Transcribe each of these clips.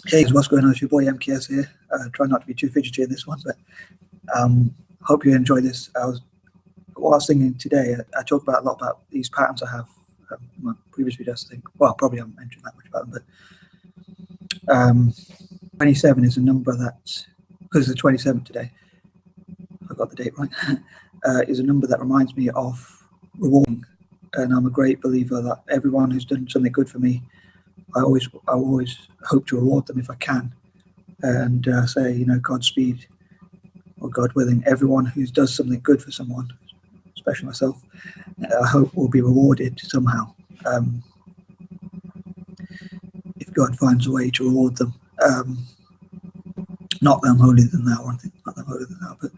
Hey, what's going on? It's your boy MKS here. Try not to be too fidgety in this one, but hope you enjoy this. What I was thinking today, I talk about a lot about these patterns I have in my previous videos. I think, well, probably haven't mentioned that much about them, but 27 is a number that's, because it's the 27th today, I got the date right, is a number that reminds me of rewarding. And I'm a great believer that everyone who's done something good for me, I always hope to reward them if I can, and say, you know, Godspeed, or God willing, everyone who does something good for someone, especially myself, I hope will be rewarded somehow. If God finds a way to reward them, not that I'm holier than thou or anything, not that I'm holier than thou, but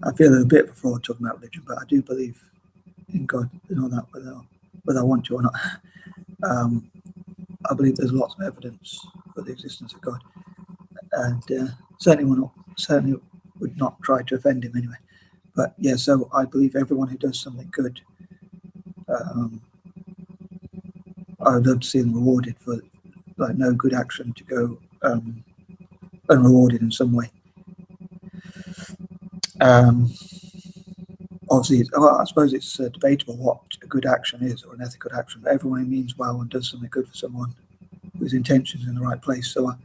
I feel a bit of a fraud talking about religion, but I do believe in God and all that, whether I want to or not. I believe there's lots of evidence for the existence of God, and certainly would not try to offend him anyway. But yeah, so I believe everyone who does something good, I would love to see them rewarded for like no good action to go unrewarded in some way. Obviously, I suppose it's debatable what a good action is or an ethical action, but everyone who means well and does something good for someone whose intentions in the right place. So I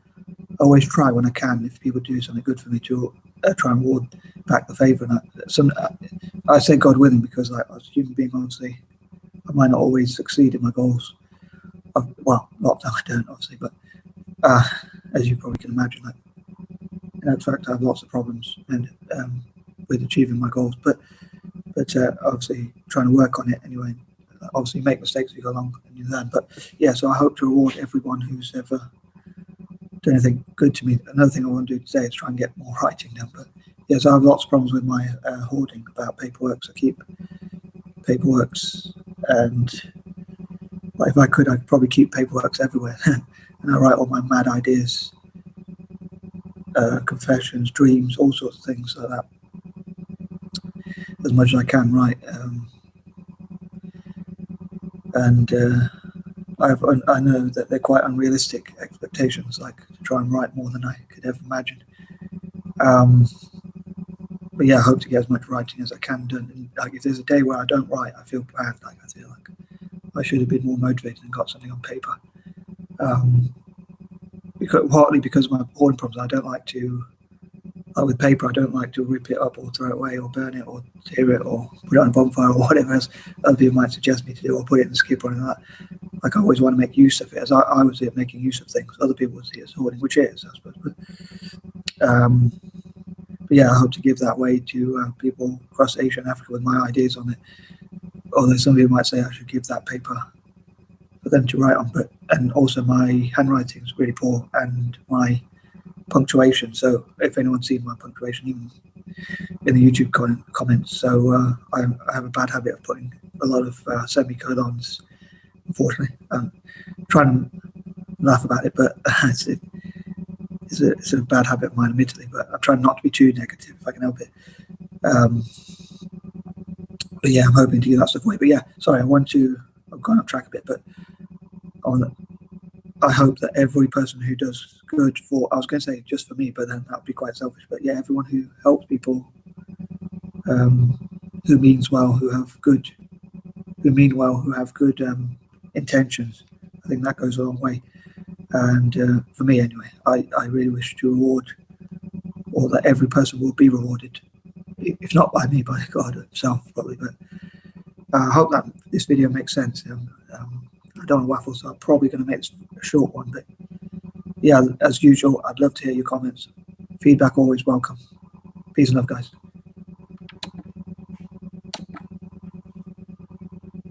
always try when I can, if people do something good for me, to try and reward back the favour. And I say God willing because, like, as a human being, obviously, I might not always succeed in my goals. Well, not that I don't, obviously, but as you probably can imagine, like, in fact, I have lots of problems and with achieving my goals, but obviously trying to work on it anyway. Obviously, make mistakes as you go along and you learn. But yeah, so I hope to reward everyone who's ever done anything good to me. Another thing I want to do today is try and get more writing down. But yeah, so I have lots of problems with my hoarding about paperwork. So I keep paperworks, and like, if I could, I'd probably keep paperworks everywhere, and I write all my mad ideas, confessions, dreams, all sorts of things like that, as much as I can write. I know that they're quite unrealistic expectations, like to try and write more than I could ever imagine. But yeah, I hope to get as much writing as I can done. And like, if there's a day where I don't write, I feel bad. Like, I feel like I should have been more motivated and got something on paper. Partly because of my hoarding problems, I don't like to. With paper, I don't like to rip it up or throw it away or burn it or tear it or put it on a bonfire or whatever else other people might suggest me to do, or put it in the skip or anything like that. Like, I always want to make use of it, as I would see it making use of things. Other people would see it as hoarding, which it is, I suppose. But yeah, I hope to give that way to people across Asia and Africa with my ideas on it. Although some people might say I should give that paper for them to write on, and also my handwriting is really poor, and my punctuation. So if anyone's seen my punctuation, even in the YouTube comments, so I have a bad habit of putting a lot of semicolons, unfortunately. Trying to laugh about it, but it's a bad habit of mine, admittedly, but I'm trying not to be too negative if I can help it. But yeah, I'm hoping to give that stuff away. But yeah, sorry, I've gone off track a bit, but I hope that every person who does good for, I was going to say just for me, but then that would be quite selfish. But yeah, everyone who helps people, who means well, who mean well, who have good intentions, I think that goes a long way. And for me anyway, I really wish to reward, or that every person will be rewarded, if not by me, by God himself probably. But I hope that this video makes sense. I don't want to waffle, so I'm probably going to make this a short one. But yeah, as usual, I'd love to hear your comments. Feedback always welcome. Peace and love, guys.